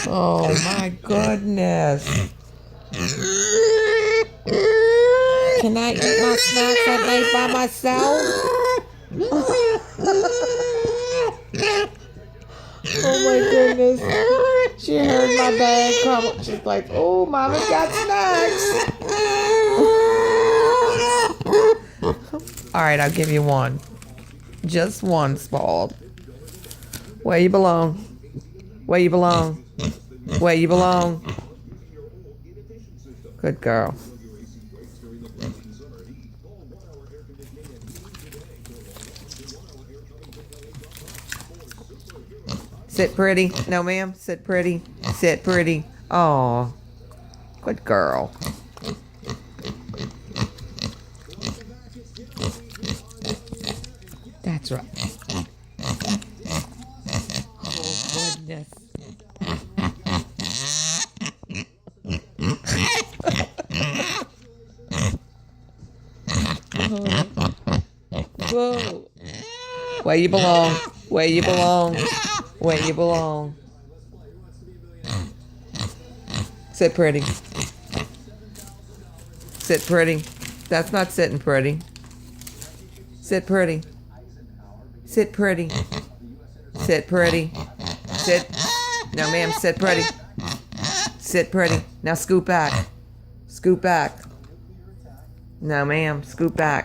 Oh my goodness. Can I eat my snacks at night by myself? Oh my goodness. She heard my bag come. She's like, oh, Mama's got snacks. All right, I'll give you one. Just one, Spald. Where you belong. Where you belong. Where you belong. Good girl. Sit pretty. No, ma'am. Sit pretty. Sit pretty. Oh, good girl. That's right. Oh, goodness. Whoa. Where you belong. Where you belong. Where you belong. Sit pretty. Sit pretty. That's not sitting pretty. Sit pretty. Sit pretty. Sit pretty. Sit. No, ma'am, sit pretty. Sit pretty. Now scoot back. Scoot back. No, ma'am, scoot back.